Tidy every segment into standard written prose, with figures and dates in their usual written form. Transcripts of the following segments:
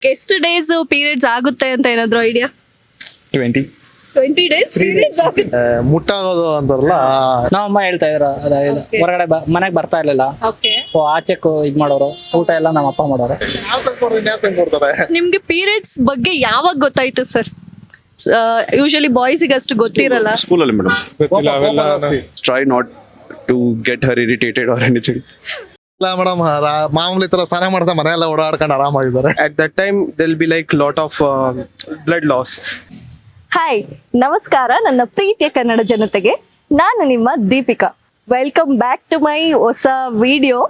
ಎಷ್ಟು days periods ಆಗುತ್ತೆ ಅಂತ ಏನಾದ್ರು ಐಡಿಯಾ? 20 20 ಡೇಸ್ ಪೀರಿಯಡ್ಸ್ ಆಗುತ್ತೆ. ಮುಟ್ಟಾಗೋದು ಅಂತಾರಲ್ಲ ನಮ್ಮಮ್ಮ ಹೇಳ್ತಾ ಇದ್ರು ಅದಾയത് ಹೊರಗಡೆ ಮನೆಗೆ ಬರ್ತಾ ಇರ್ಲಿಲ್ಲ. ಓಕೆ. ಆಚೆಕ್ ಇದ್ ಮಾಡೋರು, ಊಟ ಎಲ್ಲ ನಮ್ಮ ಅಪ್ಪ ಮಾಡೋರು. ಕೊಡ್ತಾರೆ. ನಿಮ್ಗೆ ಪೀರಿಯಡ್ಸ್ ಬಗ್ಗೆ ಯಾವಾಗ ಗೊತ್ತಾಯ್ತು ಸರ್? ಯೂಶಲಿ ಬಾಯ್ಸಿಗೆ ಅಷ್ಟು ಗೊತ್ತಿರಲ್ಲ. ಸ್ಕೂಲಲ್ಲಿ ಮೇಡಮ್ ಗೊತ್ತಿಲ್ಲ ಅವೆಲ್ಲ. Try not to get her irritated or anything. ಇಲ್ಲ ಮೇಡಮ್, ಮಾಮೂಲಿ ತರ ಸ್ನಾನ ಮಾಡ್ತಾ ಮನೆಯೆಲ್ಲ ಓಡಾಡ್ಕೊಂಡು ಆರಾಮಾಗಿದ್ದಾರೆ. At that time there'll be like lot of blood loss. Hi, ನಮಸ್ಕಾರ ನನ್ನ ಪ್ರೀತಿಯ ಕನ್ನಡ ಜನತೆಗೆ. ನಾನು ನಿಮ್ಮ Deepika. Welcome back to my ಹೊಸ ವಿಡಿಯೋ.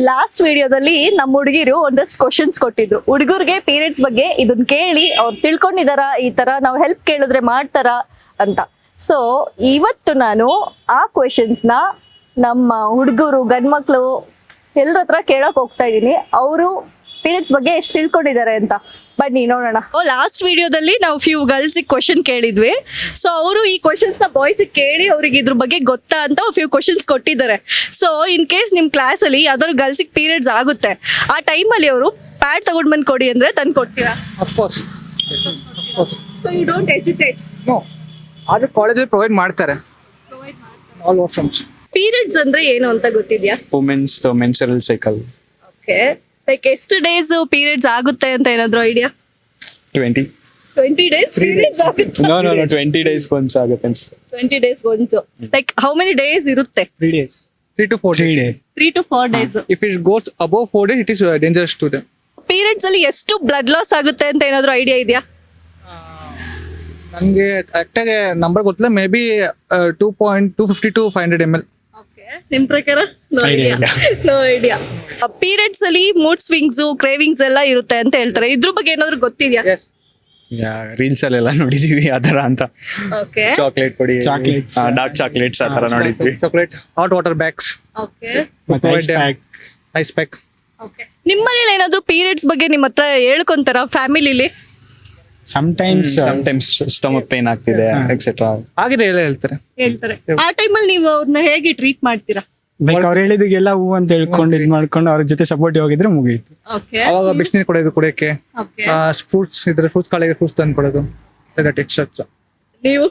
ಲಾಸ್ಟ್ ವಿಡಿಯೋದಲ್ಲಿ ನಮ್ಮ ಹುಡುಗಿರು ಒಂದಷ್ಟು ಕ್ವಶನ್ಸ್ ಕೊಟ್ಟಿದ್ರು. ಹುಡುಗರಿಗೆ ಪೀರಿಯಡ್ಸ್ ಬಗ್ಗೆ ಇದನ್ನ ಕೇಳಿ ಅವ್ರು ತಿಳ್ಕೊಂಡಿದಾರ, ಈ ತರ ನಾವು ಹೆಲ್ಪ್ ಕೇಳಿದ್ರೆ ಮಾಡ್ತಾರ ಅಂತ. ಸೊ ಇವತ್ತು ನಾನು ಆ ಕ್ವೆಶನ್ಸ್ನ ನಮ್ಮ ಹುಡುಗರು ಗಂಡ್ಮಕ್ಳು ಎಲ್ಲರ ಹತ್ರ ಕೇಳಕ್ ಹೋಗ್ತಾ ಇದ್ದೀನಿ. ಅವರು ಪೀರಿಯಡ್ಸ್ ಬಗ್ಗೆ ಎಷ್ಟು ತಿಳ್ಕೊಂಡಿದ್ದಾರೆ ಅಂತ ಬನ್ನಿ ನೋಡೋಣ. ಲಾಸ್ಟ್ ವಿಡಿಯೋದಲ್ಲಿ ನಾವು ಫ್ಯೂ ಗರ್ಲ್ಸಿಗೆ ಕ್ವಶನ್ ಕೇಳಿದ್ವಿ. ಸೊ ಅವರು ಈ ಕ್ವಶನ್ಸ್ನ ಬಾಯ್ಸಿಗೆ ಕೇಳಿ ಅವ್ರಿಗೆ ಇದ್ರ ಬಗ್ಗೆ ಗೊತ್ತಾ ಅಂತ ಫ್ಯೂ ಕ್ವಶನ್ಸ್ ಕೊಟ್ಟಿದ್ದಾರೆ. ಸೊ ಇನ್ ಕೇಸ್ ನಿಮ್ಮ ಕ್ಲಾಸಲ್ಲಿ ಯಾವ್ದಾದ್ರು ಗರ್ಲ್ಸಿಗೆ ಪೀರಿಯಡ್ಸ್ ಆಗುತ್ತೆ, ಆ ಟೈಮಲ್ಲಿ ಅವರು ಪ್ಯಾಡ್ ತಗೊಂಡು ಬಂದು ಕೊಡಿ ಅಂದ್ರೆ ತಂದು ಕೊಡ್ತೀರಾ? Of course. So you don't hesitate. No. ಆದ್ರೆ ಕಾಲೇಜಲ್ಲಿ ಪ್ರೊವೈಡ್ ಮಾಡ್ತಾರೆ. All washrooms. ಪೀರಿಯಡ್ಸ್ ಅಂದ್ರೆ ಏನು ಅಂತ ಗೊತ್ತಿದ್ಯಾ? Women's menstrual cycle. Okay. Like ಎಷ್ಟು ಡೇಸ್ ಪೀರಿಯಡ್ಸ್ ಆಗುತ್ತೆ ಅಂತ ಏನಾದ್ರು ಐಡಿಯಾ? 20 ಡೇಸ್ ಪೀರಿಯಡ್ಸ್ ಆಗುತ್ತೆ. ನೋ 20 ಡೇಸ್ once ಆಗುತ್ತೆ ಅನ್ಸುತ್ತೆ. 20 ಡೇಸ್ ಒಂದ್ಸು. ಲೈಕ್ ಹೌ ಮೆನಿ ಡೇಸ್ ಇರುತ್ತೆ? 3 days. 3 to 4 days. 3 to 4 days. If it goes above 4 days, it is dangerous to them. Periods ಅಲ್ಲಿ ಎಷ್ಟು ಬ್ಲಡ್ ಲಾಸ್ ಆಗುತ್ತೆ ಅಂತ ಏನಾದ್ರು ಐಡಿಯಾ ಇದೆಯಾ? ನನಗೆ ಕರೆಕ್ಟಾಗಿ ನಂಬರ್ ಗೊತ್ತಿಲ್ಲ. Maybe 250 to 500 ml. ನಿಮ್ ಪ್ರಕಾರ? No idea. ಪೀರಿಯಡ್ಸ್ ಅಲ್ಲಿ ಮೂಡ್ ಸ್ವಿಂಗ್ಸ್, ಕ್ರೇವಿಂಗ್ಸ್ ಎಲ್ಲ ಇರುತ್ತೆ ಅಂತ ಹೇಳ್ತಾರೆ. ಇದ್ರ ಬಗ್ಗೆ ಏನಾದ್ರು ಗೊತ್ತಿದ್ಯಾ? Yes. ರೀಲ್ಸ್ ಅಲ್ಲೆಲ್ಲ ನೋಡಿದೀವಿ ಆತರ ಅಂತ. ಓಕೆ. ಚಾಕ್ಲೇಟ್ ಕೊಡಿ, ಡಾರ್ಕ್ ಚಾಕ್ಲೇಟ್ಸ್ ಆ ತರ ನೋಡಿದ್ವಿ. Chocolate, hot water bags, okay. ice pack. Okay. ನಿಮ್ಮ ಮನೇಲಿ ಏನಾದ್ರು ಪೀರಿಯಡ್ಸ್ ಬಗ್ಗೆ ನಿಮ್ಮ ಹತ್ರ ಹೇಳ್ಕೊಂತಾರ ಫ್ಯಾಮಿಲಿಲಿ? ಸಮಟೈಮ್ಸ್ ಸ್ಟಮಕ್ ಪೇನ್ ಆಗ್ತಿದೆ ಎಕ್ಸೆಟ್ರಾ ಹಾಗೆ ಹೇಳ್ತಾರೆ. ಹೇಳ್ತಾರೆ. ಆ ಟೈಮಲ್ಲಿ ನೀವು ಅವ್ರನ್ನ ಹೇಗೆ ಟ್ರೀಟ್ ಮಾಡ್ತೀರಾ? ಲೈಕ್ ಅವ್ರು ಹೇಳಿದಿಗೆಲ್ಲ ಹೂ ಅಂತ ಹೇಳ್ಕೊಂಡು ಇದ್ ಮಾಡ್ಕೊಂಡು ಅವ್ರ ಜೊತೆ ಸಪೋರ್ಟಿವ್ ಆಗಿದ್ರೆ ಮುಗೀತು. ಓಕೆ. ಅವಾಗ ಬಿಸಿನೀರು ಕೊಡೋದು ಕುಡಿಯಕ್ಕೆ, ಓಕೆ. ಫ್ರೂಟ್ಸ್ ಇದ್ರೆ ಫ್ರೂಟ್ಸ್ ಕಾಳಿಗೆ ಫ್ರೂಟ್ಸ್ ತಂದು ಕೊಡೋದು. ಎಕ್ಸ್ಟ್ರಾ. ನೀವು?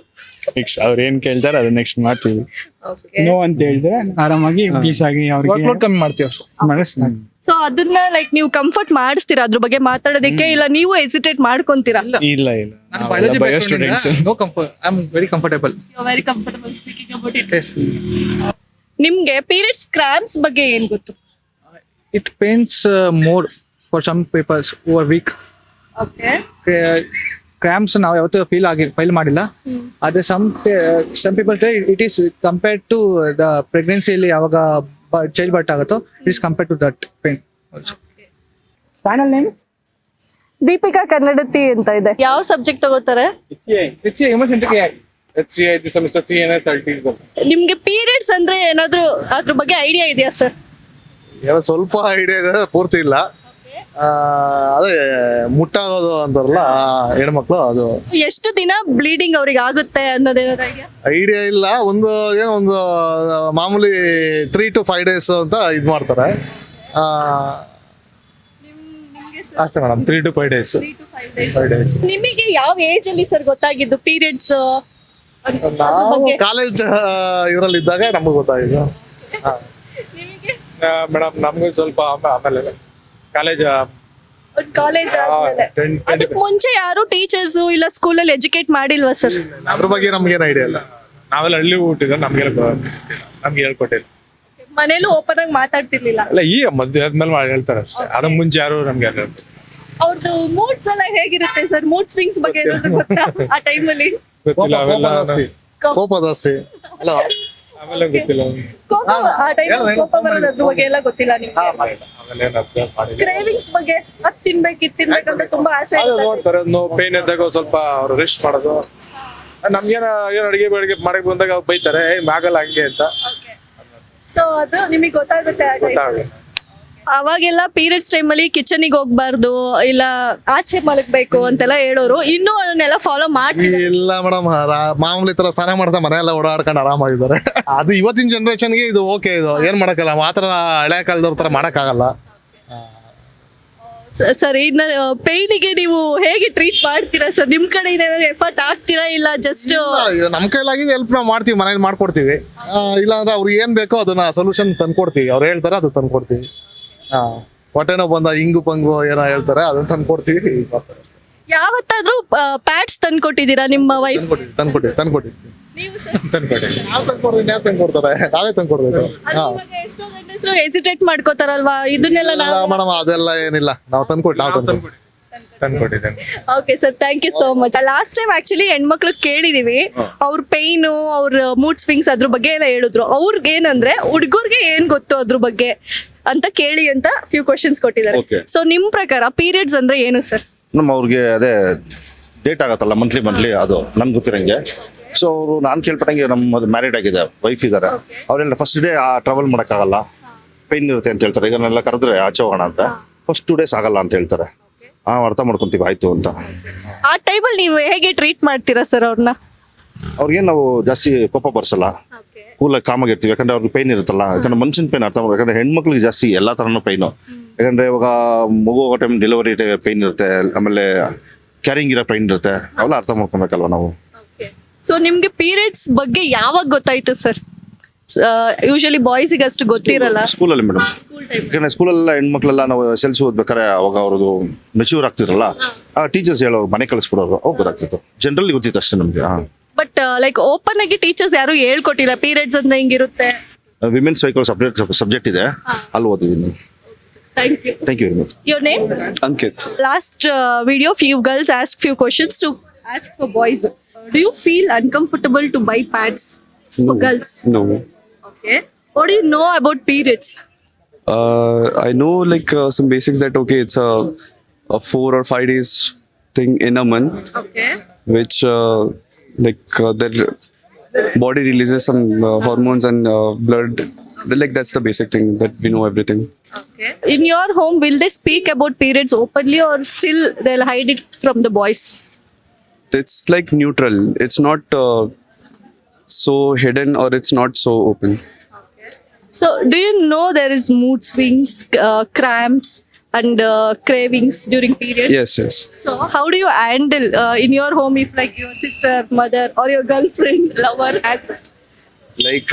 ನೆಕ್ಸ್ಟ್ ಅವ್ರು ಏನ್ ಕೇಳ್ತಾರೆ ಅದು ನೆಕ್ಸ್ಟ್ ಮಾಡ್ತೀವಿ. ಓಕೆ. ನೋ ಅಂತ ಹೇಳಿದ್ರೆ ಆರಾಮಾಗಿ ಪೀಸ್ ಆಗಿ ಅವ್ರಿಗೆ ವರ್ಕ್ಲೋಡ್ ಕಮ್ಮಿ ಮಾಡ್ತೀವಿ. ಮಾಡಿಸ್ತಾರೆ. ಸೊ ಅದನ್ನ ಲೈಕ್ ನೀವು ಕಂಫರ್ಟ್ ಮಾಡಿಸ್ತೀರಾ ಅದ್ರ ಬಗ್ಗೆ ಮಾತಾಡೋದಕ್ಕೆ, ಇಲ್ಲ ನೀವು ಹೆಸಿಟೇಟ್ ಮಾಡ್ಕೊಂತೀರಾ? ಇಲ್ಲ ನಾನು biology ಬಯೋ background ಸ್ಟೂಡೆಂಟ್ಸ್. ಇಂದ no comfort. I am very comfortable. You are very comfortable speaking about it. Yes. ನಿಮ್ಗೆ ಪೀರಿಯಡ್ಸ್ ಕ್ರಾಂಪ್ಸ್ ಬಗ್ಗೆ ಏನ್ ಗೊತ್ತು? It pains more for some peoples who are weak. Okay. Cramps ನಾವು ಯಾವತ್ತೂ file ಮಾಡಿಲ್ಲ. ಆದ್ರೆ some people say it is compared to the pregnancy ಯಾವಾಗ child birth ಆಗುತ್ತೋ, it is compared to that pain also. Channel name Deepika Kannadathi ಅಂತ ಇದೆ. ಯಾವ subject ತಗೋತಾರೆ? ನಿಮ್ಗೆ ಪೀರಿಯಡ್ಸ್ ಅಂದ್ರೆ ಏನಾದ್ರು ಅದ್ರ ಬಗ್ಗೆ ಐಡಿಯಾ ಇದೆಯಾ ಸರ್? ಏನೋ ಸ್ವಲ್ಪ ಐಡಿಯಾ ಇದೆ, ಪೂರ್ತಿ ಇಲ್ಲ. ಅದೇ ಮುಟ್ಟಾಗೋದು ಅಂತಾರಲ್ಲ ಹೆಣ್ಮಕ್ಳು, ಅದು ಎಷ್ಟು ದಿನ ಬ್ಲೀಡಿಂಗ್ ಅವ್ರಿಗೆ ಆಗುತ್ತೆ ಅನ್ನೋದೇನಾದ್ರು ಐಡಿಯಾ? ಐಡಿಯಾ ಇಲ್ಲ. ಒಂದು ಮಾಮೂಲಿ 3 to 5 days ಅಂತ ಇದ್ ಮಾಡ್ತಾರೆ. ಅಷ್ಟೇ ಮೇಡಮ್, 3 to 5 days. 5 days. ನಿಮಗೆ ಯಾವ ಏಜ್ ಅಲ್ಲಿ ಸರ್ ಗೊತ್ತಾಗಿದ್ದು ಪೀರಿಯಡ್ಸ್? ನಾವು ಕಾಲೇಜ್ ಇದ್ರಲ್ಲಿ ಇದ್ದಾಗ ನಮಗೆ ಗೊತ್ತಾಗಿದ್ದು. ಮೇಡಮ್ ನಮ್ಗೆ ಸ್ವಲ್ಪ ಆಮೇಲೆ ಕಾಲೇಜ್ ಅದಕ್ಕೆ ಮುಂಚೆ ಯಾರು ಟೀಚರ್ಸ್ ಇಲ್ಲ ಸ್ಕೂಲಲ್ಲಿ ಎಜುಕೇಟ್ ಮಾಡಿಲ್ವಾ ಸರ್? ಅದ್ರ ಬಗ್ಗೆ ನಮ್ಗೇನು ಐಡಿಯಾ ಇಲ್ಲ. ನಾವೆಲ್ಲ ಹಳ್ಳಿ ಹುಟ್ಟಿದ್ರೆ ನಮ್ಗೆ ಹೇಳ್ಕೊಟ್ಟಿಲ್ಲ. ಮನೇಲೂ ಓಪನ್ ಆಗಿ ಮಾತಾಡ್ತಿರ್ಲಿಲ್ಲ. ಅಲ್ಲ, ಈಗ ಮದ್ವೆ ಆದ್ಮೇಲೆ ಹೇಳ್ತಾರೆ ಅಷ್ಟೇ. ಅದ ಮುಂಚೆ ಯಾರು ನಮ್ಗೆ ಅವ್ರದ್ದು ಮೂಡ್ಸ್ ಎಲ್ಲ ಹೇಗಿರುತ್ತೆ ಸರ್? ಮೂಡ್ ಸ್ವಿಂಗ್ಸ್ ಬಗ್ಗೆ ಏನಾದ್ರು ಗೊತ್ತಾ ಆ ಟೈಮಲ್ಲಿ? ಗೊತ್ತಿಲ್ಲ ಅವೆಲ್ಲ. ಕೋಪ ಜಾಸ್ತಿ ಅಲ್ಲ, ಆಮೇಲೆ ಗೊತ್ತಿಲ್ಲ. ಕೋಪ, ಆ ಟೈಮಲ್ಲಿ ಕೋಪ ಬರೋದು ಅದ್ರ ಬಗ್ಗೆ ಎಲ್ಲ ಗೊತ್ತಿಲ್ಲ ನಿಮ್ಗೆ? ಆಮೇಲೆ ಏನು ಅಭ್ಯಾಸ ಮಾಡಿಲ್ಲ. ಕ್ರೇವಿಂಗ್ಸ್ ಬಗ್ಗೆ ಅದ್ ತಿನ್ಬೇಕು ಇದ್ ತಿನ್ಬೇಕಂತ ತುಂಬಾ ಆಸೆ ಅದು ಇರುತ್ತೆ. ನೋಡ್ತಾರೆ, ಪೇನ್ ಇದ್ದಾಗ ಸ್ವಲ್ಪ ಅವ್ರು ರೆಸ್ಟ್ ಮಾಡೋದು. ನಮ್ಗೇನ ಏನು ಅಡಿಗೆ ಮಾಡಕ್ ಬಂದಾಗ ಅವ್ರು ಬೈತಾರೆ, ಆಗಲ್ಲ ಹಂಗೆ ಅಂತ. ಸೊ ಅದು ನಿಮಗೆ ಗೊತ್ತಾಗುತ್ತೆ ಆ time. ಅವಾಗೆಲ್ಲ ಪೀರಿಯಡ್ಸ್ ಟೈಮಲ್ಲಿ ಕಿಚನಿಗೆ ಹೋಗ್ಬಾರ್ದು, ಇಲ್ಲ ಆಚೆ ಮಲಗಬೇಕು ಅಂತೆಲ್ಲ ಹೇಳೋರು. ಇನ್ನೂ ಅದನ್ನೆಲ್ಲ ಫಾಲೋ ಮಾಡ್ತೀವಿ? ಇಲ್ಲ ಮೇಡಮ್, ಮಾಮೂಲಿ ತರ ಸ್ನಾನ ಮಾಡ್ತಾ ಮನೆಯೆಲ್ಲ ಓಡಾಡ್ಕೊಂಡು ಆರಾಮಾಗಿದ್ದಾರೆ. ಅದು ಇವತ್ತಿನ ಜನರೇಷನ್ಗೆ ಇದು ಓಕೆ. ಇದು ಏನ್ ಮಾಡಕ್ಕಲ್ಲ, ಮಾತ್ರ ಹಳೆ ಕಾಲದವ್ರ ತರ ಮಾಡಕ್ಕಾಗಲ್ಲ. ಸರ್ ಇನ್ನ ಪೇಯ್ನಿಗೆ ನೀವು ಹೇಗೆ ಟ್ರೀಟ್ ಮಾಡ್ತೀರಾ ಸರ್? ನಿಮ್ ಕಡೆ ಏನಾದ್ರು ಎಫರ್ಟ್ ಹಾಕ್ತೀರಾ ಇಲ್ಲ ಜಸ್ಟ್? ನಮ್ ಕೈಲಾಗಿ ಹೆಲ್ಪ್ ನಾವು ಮಾಡ್ತೀವಿ, ಮನೇಲಿ ಮಾಡ್ಕೊಡ್ತೀವಿ. ಇಲ್ಲಾಂದ್ರೆ ಅವ್ರಿಗೆ ಏನ್ ಬೇಕೋ ಅದನ್ನ ಸೊಲ್ಯೂಷನ್ ತಂದ್ಕೊಡ್ತೀವಿ. ಅವ್ರು ಹೇಳ್ತಾರೆ ಅದು ತಂದ್ಕೊಡ್ತೀವಿ. ಹೊಟ್ಟೆನೋ ಬಂದ ಹಿಂಗು ಪಂಗು ಏನೋ ಹೇಳ್ತಾರೆ ಅದನ್ನ ತಂದ್ಕೊಡ್ತೀವಿ. ಯಾವತ್ತಾದ್ರೂ ಪ್ಯಾಡ್ಸ್ ತಂದ್ಕೊಟ್ಟಿದ್ದೀರಾ ನಿಮ್ಮ ವೈಫ್? ತಂದ್ಕೊಟ್ಟಿವಿ. ನೀವು ಸರ್? ಯಾರು ತಂದ್ಕೊಡ್ತಾರೆ? ನಾವೇ ತಂದ್ಕೊಡ್ಬೇಕು. ಎಷ್ಟೋ ಗಂಡಸರು ಹೆಸಿಟೇಟ್ ಮಾಡ್ಕೋತಾರಲ್ವಾ, ಇದನ್ನೆಲ್ಲ ನಾವು. ಮೇಡಮ್ ಅದೆಲ್ಲ ಏನಿಲ್ಲ, ನಾವು ತಂದ್ಕೊಟ್ಟಿದ್ದೇನೆ. Okay sir, thank you so much. Last time actually ಹೆಣ್ಮಕ್ಳು ಕೇಳಿದೀವಿ, ಅವ್ರ ಪೈನು, ಅವ್ರ ಮೂಡ್ ಸ್ವಿಂಗ್ಸ್ ಅದ್ರ ಬಗ್ಗೆ ಎಲ್ಲ ಹೇಳಿದ್ರು. ಅವ್ರಿಗೆ ಏನಂದ್ರೆ ಹುಡುಗರ್ಗೆ ಏನ್ ಗೊತ್ತು ಅದ್ರ ಬಗ್ಗೆ ಅಂತ ಕೇಳಿ ಅಂತ ಫ್ಯೂ ಕ್ವಶನ್ಸ್ ಕೊಟ್ಟಿದ್ದಾರೆ. Okay. ಸೊ ನಿಮ್ ಪ್ರಕಾರ ಪೀರಿಯಡ್ಸ್ ಅಂದ್ರೆ ಏನು ಸರ್? ಅವ್ರಿಗೆ ಅದೇ ಡೇಟ್ ಆಗತ್ತಲ್ಲ, ಮಂತ್ಲಿ ಅದು ನನ್ಗೆ ಗೊತ್ತಿರಂಗೆ. ಸೊ ಅವರು ನಾನು ಕೇಳ್ಪಟ್ಟಂಗೆ ನಮ್ಮ ಮ್ಯಾರಿಡ್ ಆಗಿದೆ, ವೈಫ್ ಇದ್ದಾರೆ. ಅವರೆಲ್ಲ ಫಸ್ಟ್ ಡೇ ಟ್ರಾವೆಲ್ ಮಾಡೋಕ್ಕಾಗಲ್ಲ, ಪೈನ್ ಇರುತ್ತೆ ಅಂತ ಹೇಳ್ತಾರೆ. ಈಗ ನಾನೆಲ್ಲ ಕರೆದ್ರೆ ಆಚೆ ಹೋಗೋಣ ಅಂತ ಫಸ್ಟ್ 2 days ಆಗಲ್ಲ ಅಂತ ಹೇಳ್ತಾರೆ. ಅರ್ಥ ಮಾಡ್ಕೊಂತೀವಿ, ಆಯ್ತು ಅಂತ. ಆ ಟೈಮಲ್ಲಿ ನೀವು ಹೇಗೆ ಟ್ರೀಟ್ ಮಾಡ್ತೀರಾ ಸರ್ ಅವ್ರನ್ನ? ಅವ್ರಿಗೆ ನಾವು ಜಾಸ್ತಿ ಕೋಪ ಬರ್ಸಲ್ಲ, ಕೂಲಾಗಿ ಕಾಮಾಗಿರ್ತೀವಿ. ಯಾಕಂದ್ರೆ ಅವ್ರಿಗೆ ಪೈನ್ ಇರುತ್ತಲ್ಲ. ಯಾಕಂದ್ರೆ ಮನುಷ್ಯನ ಪೈನ್ ಅರ್ಥ ಮಾಡ್ಬೇಕು. ಯಾಕಂದ್ರೆ ಹೆಣ್ಮಕ್ಳಿಗೆ ಜಾಸ್ತಿ ಎಲ್ಲಾ ತರನು ಪೈನು. ಯಾಕಂದ್ರೆ ಇವಾಗ ಮಗು ಹೋಗೋ ಟೈಮ್ ಡೆಲಿವರಿ ಪೈನ್ ಇರುತ್ತೆ, ಆಮೇಲೆ ಕ್ಯಾರಿಂಗ್ ಇರೋ ಪೈನ್ ಇರುತ್ತೆ. ಅವೆಲ್ಲ ಅರ್ಥ ಮಾಡ್ಕೊಬೇಕಲ್ವ ನಾವು. ಸೊ ನಿಮ್ಗೆ ಪೀರಿಯಡ್ಸ್ ಬಗ್ಗೆ ಯಾವಾಗ ಗೊತ್ತಾಯ್ತು ಸರ್? ಯೂಶಲಿ ಬಾಯ್ಸಿಗೆ ಅಷ್ಟು ಗೊತ್ತಿರಲ್ಲ. ಸ್ಕೂಲಲ್ಲಿ ಮೇಡಮ್, ಯಾಕಂದ್ರೆ ಸ್ಕೂಲಲ್ಲ ಹೆಣ್ಮಕ್ಳೆಲ್ಲ ನಾವು SLC ಓದ್ಬೇಕಾರೆ ಅವಾಗ ಅವ್ರದ್ದು ಮೆಚ್ಯೂರ್ ಆಗ್ತಿರಲ್ಲ, ಆ ಟೀಚರ್ಸ್ ಹೇಳೋರು, ಮನೆ ಕಳಿಸ್ಬಿಡೋರು, ಅವಾಗ ಗೊತ್ತಾಗ್ತಿತ್ತು. ಜನರಲಿ ಗೊತ್ತಿತ್ತು ಅಷ್ಟೇ ನಮ್ಗೆ. ಬಟ್ ಲೈಕ್ ಓಪನ್ ಆಗಿ ಟೀಚರ್ಸ್ ಯಾರು ಹೇಳ್ಕೊಟ್ಟಿಲ್ಲ ಪೀರಿಯಡ್ಸ್ ಅಂದ್ರೆ ಹಿಂಗಿರುತ್ತೆ. ವಿಮೆನ್ಸ್ ಸೈಕಲ್ ಸಪ್ರೇಟ್ ಸಬ್ಜೆಕ್ಟ್ ಇದೆ, ಅಲ್ಲಿ ಓದಿದ್ದೀನಿ. Thank you very much. Your name? Ankit. Last video, few girls asked few questions to ask for boys. Do you feel uncomfortable to buy pads for girls? No. Okay. What do you know about periods? I know like some basics that okay, it's a 4 or 5 days thing in a month, Okay. which their body releases some hormones and blood. Like that's the basic thing that we know everything. Okay. In your home, will they speak about periods openly or still they'll hide it from the boys? It's like neutral. It's not so hidden or it's not so open. So, do you know there is mood swings, cramps, and cravings during periods? Yes. So, how do you handle in your home if like your sister, mother, or your girlfriend, lover has that? Like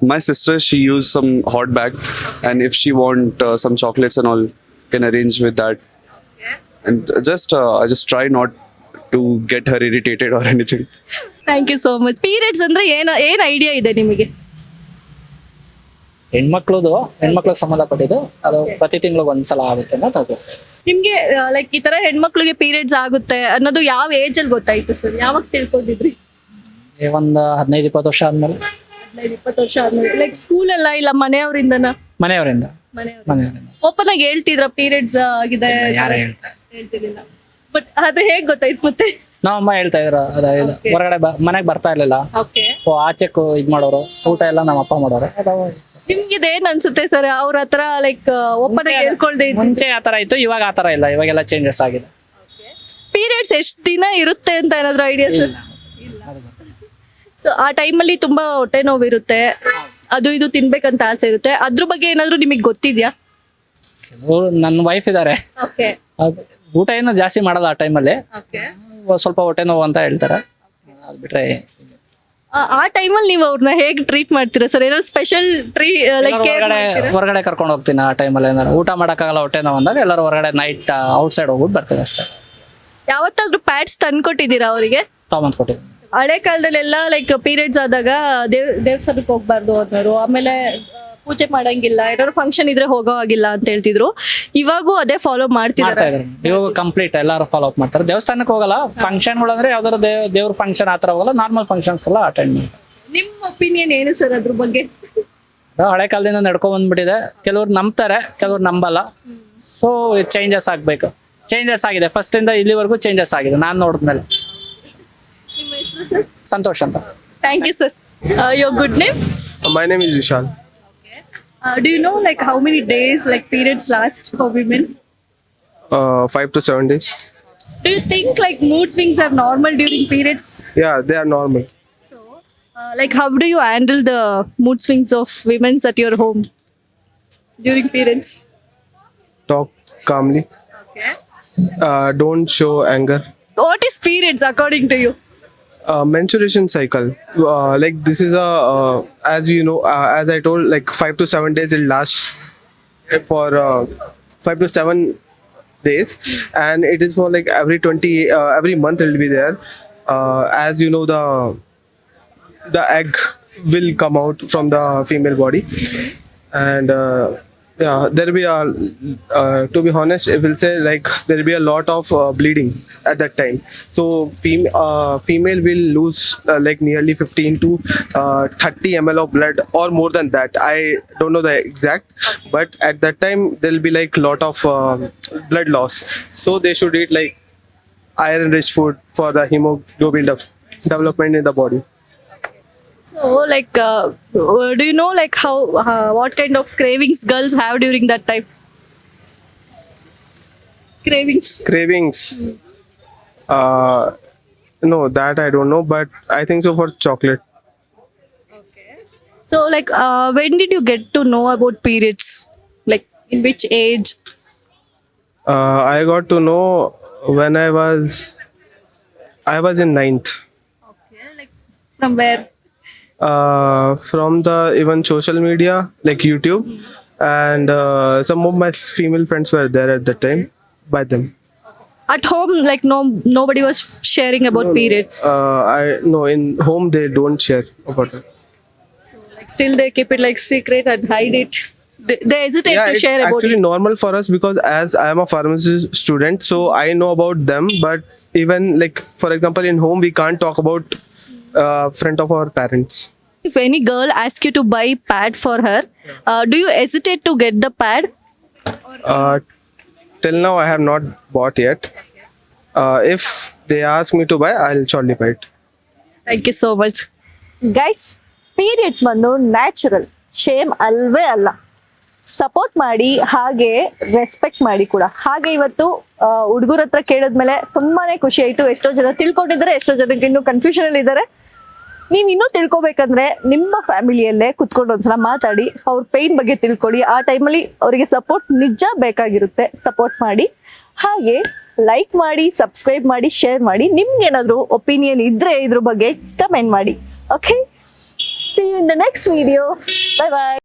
my sister, she used some hot bag, and if she want some chocolates and all, can arrange with that. And I just try not to get her irritated or anything. Thank you so much. Periods ಅಂದ್ರೆ ಏನ್ idea ಇದೆ ನಿಮಗೆ? ಹೆಣ್ಮಕ್ಳಿಗೆ ಸಂಬಂಧಪಟ್ಟಿದ್ದು ಅದು ಪ್ರತಿ ತಿಂಗಳಿಗೆ ಒಂದ್ಸಲ ಆಗುತ್ತೆ ಅಂತ ತಗೋಬೇಕು. ನಿಮ್ಗೆ ಲೈಕ್ ಈ ತರ ಹೆಣ್ಮಕ್ಳಿಗೆ ಪೀರಿಯಡ್ಸ್ ಆಗುತ್ತೆ ಅನ್ನೋದು ಯಾವ ಏಜ್ ಅಲ್ಲಿ ಗೊತ್ತಾಯ್ತು ಸರ್? ಯಾವಾಗ ತಿಳ್ಕೊಂಡಿದ್ರಿ? ಒಂದು 15-20 ವರ್ಷ ಆದ್ಮೇಲೆ. 15-20 ವರ್ಷ ಆದ್ಮೇಲೆ ಲೈಕ್ ಸ್ಕೂಲ್ ಎಲ್ಲ ಇಲ್ಲ ಮನೆಯವರಿಂದನಾ? ಮನೆಯವರಿಂದ. ಓಪನ್ ಆಗಿ ಹೇಳ್ತಿದ್ರ ಪೀರಿಯಡ್ಸ್ ಆಗಿದೆ? ಯಾರೇ ಹೇಳ್ತಾರೆ, ಹೇಳ್ತಿರ್ಲಿಲ್ಲ. ಬಟ್ ಆದ್ರೆ ಹೇಗ್ ಗೊತ್ತಾಯ್ತು ಮತ್ತೆ? ನಮ್ಮಮ್ಮ ಹೇಳ್ತಾ ಇದ್ರು, ಅದಾയത് ಹೊರಗಡೆ ಮನೆಗೆ ಬರ್ತಾ ಇರ್ಲಿಲ್ಲ, ಓಕೆ. ಆಚೆಕ್ ಇದ್ ಮಾಡೋರು, ಊಟ ಎಲ್ಲ ನಮ್ಮ ಅಪ್ಪ ಮಾಡೋರು. ನಿಮ್ಗೆ ಇದೇನ್ ಅನ್ಸುತ್ತೆ ಸರ್ ಅವ್ರ ಹತ್ರ ಲೈಕ್ ಓಪನ್ ಆಗಿ ಹೇಳ್ಕೊಳ್ದೆ ಮುಂಚೆ ಆತರ ಇತ್ತು, ಇವಾಗ ಆತರ ಇಲ್ಲ, ಇವಾಗೆಲ್ಲ ಚೇಂಜಸ್ ಆಗಿದೆ. ಪೀರಿಯಡ್ಸ್ ಎಷ್ಟ್ ದಿನ ಇರುತ್ತೆ ಅಂತ ಏನಾದ್ರು ಐಡಿಯಾ ಸರ್? ಸೊ ಆ ಟೈಮಲ್ಲಿ ತುಂಬಾ ಹೊಟ್ಟೆ ನೋವು ಇರುತ್ತೆ, ಅದು ಇದು ತಿನ್ಬೇಕಂತ ಆಸೆ ಇರುತ್ತೆ, ಅದ್ರ ಬಗ್ಗೆ ಏನಾದ್ರು ನಿಮಗೆ ಗೊತ್ತಿದ್ಯಾ? ನನ್ನ ವೈಫ್ ಇದಾರೆ, ಓಕೆ. ಊಟ ಏನು ಜಾಸ್ತಿ ಮಾಡಲ್ಲ ಆ ಟೈಮಲ್ಲಿ, ಸ್ವಲ್ಪ ಹೊಟ್ಟೆ ನೋವು ಅಂತ ಹೇಳ್ತಾರೆ. ಅದ್ ಬಿಟ್ರೆ ಆ ಟೈಮಲ್ಲಿ ನೀವು ಅವ್ರನ್ನ ಹೇಗೆ ಟ್ರೀಟ್ ಮಾಡ್ತೀರಾ ಸರ್? ಏನಾದ್ರು ಸ್ಪೆಷಲ್ ಲೈಕ್ ಹೊರಗಡೆ ಕರ್ಕೊಂಡು ಹೋಗ್ತೀನಿ ಆ ಟೈಮಲ್ಲಿ. ಏನಾದ್ರು ಊಟ ಮಾಡಕ್ಕಾಗಲ್ಲ ಹೊಟ್ಟೆ ನೋವು ಅಂದಾಗ ಎಲ್ಲರೂ ಹೊರಗಡೆ ನೈಟ್ ಔಟ್ ಸೈಡ್ ಹೋಗ್ಬಿಟ್ಟು ಬರ್ತೀವಿ ಅಷ್ಟೇ. ಯಾವತ್ತಾದ್ರೂ ಪ್ಯಾಡ್ಸ್ ತಂದ್ಕೊಟ್ಟಿದ್ದೀರಾ ಅವರಿಗೆ? ತಗೊಂಡ್ ಕೊಟ್ಟಿದ್ದೀನಿ. ಹಳೆ ಕಾಲದಲ್ಲೆಲ್ಲ ಲೈಕ್ ಪೀರಿಯಡ್ಸ್ ಆದಾಗ ದೇವಸ್ಥಾನಕ್ಕೆ ಹೋಗ್ಬಾರ್ದು ಅನ್ನೋರು, ಆಮೇಲೆ ಪೂಜೆ ಮಾಡಂಗಿಲ್ಲ, ಏನಾದ್ರು ಫಂಕ್ಷನ್ ಇದ್ರೆ ಹೋಗೋ ಆಗಿಲ್ಲ ಅಂತ ಹೇಳ್ತಿದ್ರು. ಇವಾಗೂ ಅದೇ ಫಾಲೋ ಮಾಡ್ತಿದ್ದಾರೆ. ಇವಾಗ ಕಂಪ್ಲೀಟ್ ಎಲ್ಲಾರು ಫಾಲೋ ಅಪ್ ಮಾಡ್ತಾರೆ. ದೇವಸ್ಥಾನಕ್ಕೆ ಹೋಗಲ್ಲ, ಫಂಕ್ಷನ್ಗಳು ಅಂದ್ರೆ ಯಾವ್ದಾದ್ರು ದೇವ್ರ ಫಂಕ್ಷನ್ ಆತರ ಹೋಗಲ್ಲ, ನಾರ್ಮಲ್ ಫಂಕ್ಷನ್ಸ್ ಎಲ್ಲ ಅಟೆಂಡ್ ಮಾಡ್ತಾರೆ. ನಿಮ್ಮ ಒಪಿನಿಯನ್ ಏನು ಸರ್ ಅದ್ರ ಬಗ್ಗೆ? ಹಳೆ ಕಾಲದಿಂದ ನಡ್ಕೊಂಡ್ ಬಂದ್ಬಿಟ್ಟಿದೆ. ಕೆಲವ್ರು ನಂಬ್ತಾರೆ, ಕೆಲವ್ರು ನಂಬಲ್ಲ. ಸೊ ಚೇಂಜಸ್ ಆಗ್ಬೇಕು. ಚೇಂಜಸ್ ಆಗಿದೆ, ಫಸ್ಟ್ ಇಂದ ಇಲ್ಲಿವರೆಗೂ ಚೇಂಜಸ್ ಆಗಿದೆ ನಾನು ನೋಡಿದ್ಮೇಲೆ. ನಿಮ್ಮ ಹೆಸರು ಸರ್? ಸಂತೋಷ್ ಅಂತ. Thank you sir. Your good name? My name is Vishal. Do you know like how many days like periods last for women? 5 to 7 days. Do you think like mood swings are normal during periods? Yeah, they are normal. So, like how do you handle the mood swings of women's at your home during periods? talk calmly. Don't show anger. What is periods according to you? Menstruation cycle. Like this is as you know, as I told, like 5 to 7 days it lasts for 5 to 7 days, and it is for like every month it will be there. As you know, the egg will come out from the female body, and yeah, there will be to be honest, it will say like there will be a lot of bleeding at that time. So female will lose like nearly 15 to 30 ml of blood or more than that. I don't know the exact, but at that time there will be like lot of blood loss. So they should eat like iron rich food for the hemoglobin development in the body. So like, do you know like how what kind of cravings girls have during that time? Cravings. No, that I don't know, but I think so for chocolate. So like, when did you get to know about periods? Like, in which age? I got to know when I was in 9th. From where? From the even social media like YouTube, and some of my female friends were there at that time by them. At home, like nobody was sharing about periods. I no, in home they don't share about it. Like still they keep it like secret and hide it. They hesitate Yeah, to it's share about actually it. normal for us because as I am a pharmacy student, so I know about them. But even like for example in home we can't talk about front of our parents. If any girl asks you to buy pad for her, do you hesitate to get the pad? Till now I have not bought yet. If they ask me to buy, I'll surely buy it. Thank you so much. Guys, periods ಬಂದು natural, Shem ಅಲ್ವೇ ಅಲ್ಲ. Support ಮಾಡಿ, ಹಾಗೆ respect ಮಾಡಿ ಕೂಡ. ಹಾಗೆ ಇವತ್ತು ಹುಡುಗರ ಹತ್ರ ಕೇಳಿದ್ಮೇಲೆ ತುಂಬಾನೇ ಖುಷಿ ಆಯ್ತು. ಎಷ್ಟೋ ಜನ ತಿಳ್ಕೊಂಡಿದ್ದಾರೆ, ಎಷ್ಟೋ ಜನಕ್ಕೆ ಇನ್ನೂ ಕನ್ಫ್ಯೂಷನ್ ಅಲ್ಲಿ ಇದ್ದಾರೆ. ನೀವು ಇನ್ನೂ ತಿಳ್ಕೊಬೇಕಂದ್ರೆ ನಿಮ್ಮ ಫ್ಯಾಮಿಲಿಯಲ್ಲೇ ಕುತ್ಕೊಂಡು ಒಂದ್ಸಲ ಮಾತಾಡಿ, ಅವ್ರ ಪೇಯ್ನ್ ಬಗ್ಗೆ ತಿಳ್ಕೊಳ್ಳಿ. ಆ ಟೈಮಲ್ಲಿ ಅವರಿಗೆ ಸಪೋರ್ಟ್ ನಿಜ ಬೇಕಾಗಿರುತ್ತೆ. ಸಪೋರ್ಟ್ ಮಾಡಿ, ಹಾಗೆ ಲೈಕ್ ಮಾಡಿ, ಸಬ್ಸ್ಕ್ರೈಬ್ ಮಾಡಿ, ಶೇರ್ ಮಾಡಿ. ನಿಮ್ಗೇನಾದರೂ ಒಪಿನಿಯನ್ ಇದ್ರೆ ಇದ್ರ ಬಗ್ಗೆ ಕಮೆಂಟ್ ಮಾಡಿ. Okay, see you in the next video. Bye bye.